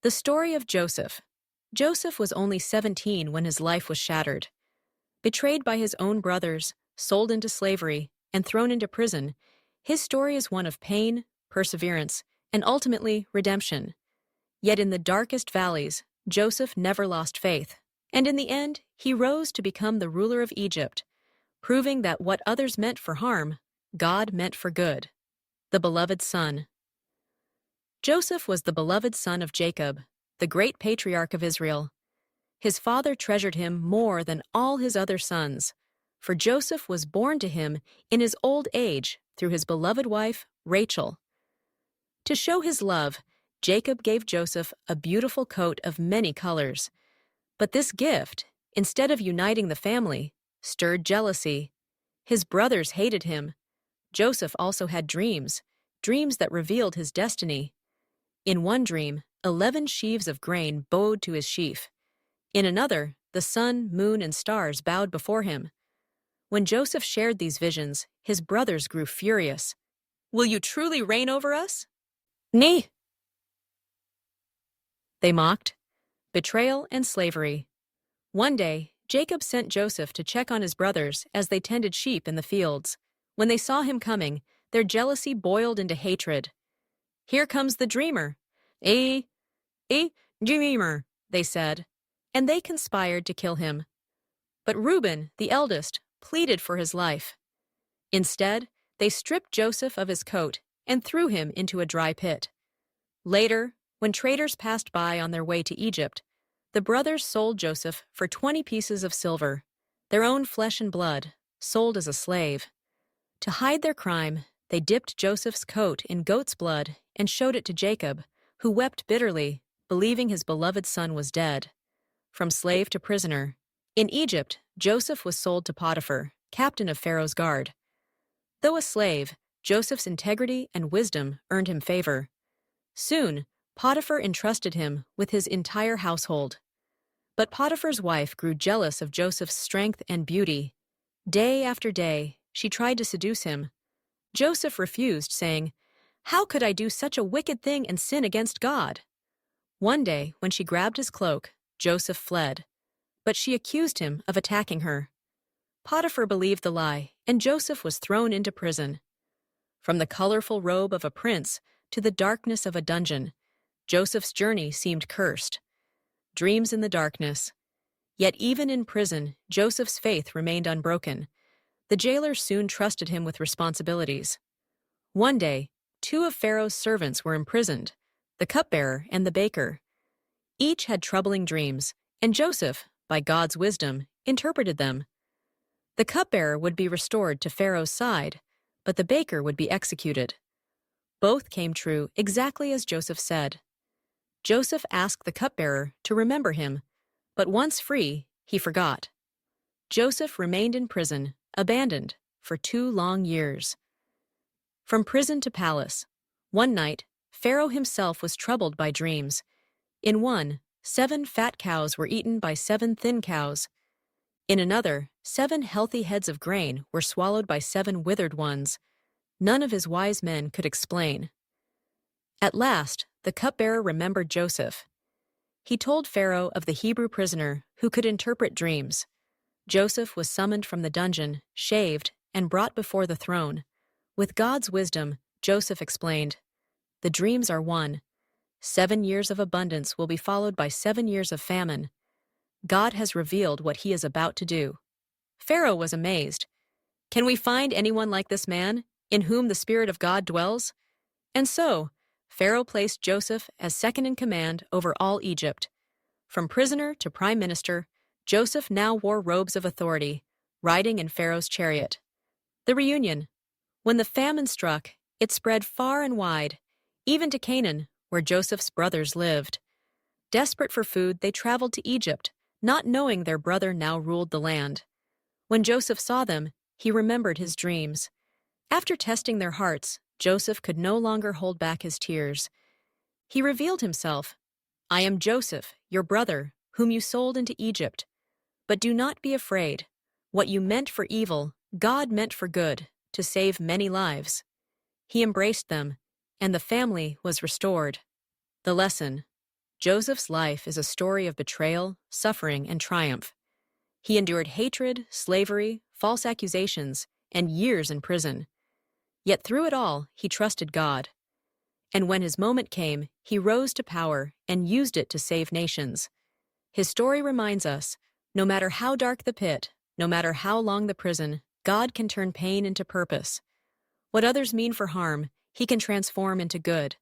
The story of Joseph. Joseph was only 17 when his life was shattered. Betrayed by his own brothers, sold into slavery, and thrown into prison, his story is one of pain, perseverance, and ultimately redemption. Yet in the darkest valleys, Joseph never lost faith, and in the end, he rose to become the ruler of Egypt, proving that what others meant for harm, God meant for good. The beloved son. Joseph was the beloved son of Jacob, the great patriarch of Israel. His father treasured him more than all his other sons, for Joseph was born to him in his old age through his beloved wife, Rachel. To show his love, Jacob gave Joseph a beautiful coat of many colors. But this gift, instead of uniting the family, stirred jealousy. His brothers hated him. Joseph also had dreams that revealed his destiny. In one dream, 11 sheaves of grain bowed to his sheaf. In another, the sun, moon, and stars bowed before him. When Joseph shared these visions, his brothers grew furious. "Will you truly reign over us?" "Nay," they mocked. Betrayal and slavery. One day, Jacob sent Joseph to check on his brothers as they tended sheep in the fields. When they saw him coming, their jealousy boiled into hatred. "Here comes the dreamer." "Eh, dreamer," they said, and they conspired to kill him. But Reuben, the eldest, pleaded for his life. Instead, they stripped Joseph of his coat and threw him into a dry pit. Later, when traders passed by on their way to Egypt, the brothers sold Joseph for 20 pieces of silver, their own flesh and blood, sold as a slave. To hide their crime, they dipped Joseph's coat in goat's blood and showed it to Jacob, who wept bitterly, believing his beloved son was dead. From slave to prisoner. In Egypt, Joseph was sold to Potiphar, captain of Pharaoh's guard. Though a slave, Joseph's integrity and wisdom earned him favor. Soon, Potiphar entrusted him with his entire household. But Potiphar's wife grew jealous of Joseph's strength and beauty. Day after day, she tried to seduce him. Joseph refused, saying, "How could I do such a wicked thing and sin against God?" One day, when she grabbed his cloak, Joseph fled. But she accused him of attacking her. Potiphar believed the lie, and Joseph was thrown into prison. From the colorful robe of a prince to the darkness of a dungeon, Joseph's journey seemed cursed. Dreams in the darkness. Yet even in prison, Joseph's faith remained unbroken. The jailer soon trusted him with responsibilities. One day, 2 of Pharaoh's servants were imprisoned, the cupbearer and the baker. Each had troubling dreams, and Joseph, by God's wisdom, interpreted them. The cupbearer would be restored to Pharaoh's side, but the baker would be executed. Both came true exactly as Joseph said. Joseph asked the cupbearer to remember him, but once free, he forgot. Joseph remained in prison, abandoned, for 2 long years. From prison to palace. One night, Pharaoh himself was troubled by dreams. In one, 7 fat cows were eaten by 7 thin cows. In another, 7 healthy heads of grain were swallowed by 7 withered ones. None of his wise men could explain. At last, the cupbearer remembered Joseph. He told Pharaoh of the Hebrew prisoner who could interpret dreams. Joseph was summoned from the dungeon, shaved, and brought before the throne. With God's wisdom, Joseph explained, "The dreams are one. 7 years of abundance will be followed by 7 years of famine. God has revealed what he is about to do." Pharaoh was amazed. "Can we find anyone like this man, in whom the Spirit of God dwells?" And so, Pharaoh placed Joseph as second in command over all Egypt. From prisoner to prime minister, Joseph now wore robes of authority, riding in Pharaoh's chariot. The reunion. When the famine struck, it spread far and wide, even to Canaan, where Joseph's brothers lived. Desperate for food, they traveled to Egypt, not knowing their brother now ruled the land. When Joseph saw them, he remembered his dreams. After testing their hearts, Joseph could no longer hold back his tears. He revealed himself. "I am Joseph, your brother, whom you sold into Egypt. But do not be afraid. What you meant for evil, God meant for good, to save many lives." He embraced them, and the family was restored. The lesson. Joseph's life is a story of betrayal, suffering, and triumph. He endured hatred, slavery, false accusations, and years in prison. Yet through it all, he trusted God. And when his moment came, he rose to power and used it to save nations. His story reminds us, no matter how dark the pit, no matter how long the prison, God can turn pain into purpose. What others mean for harm, he can transform into good.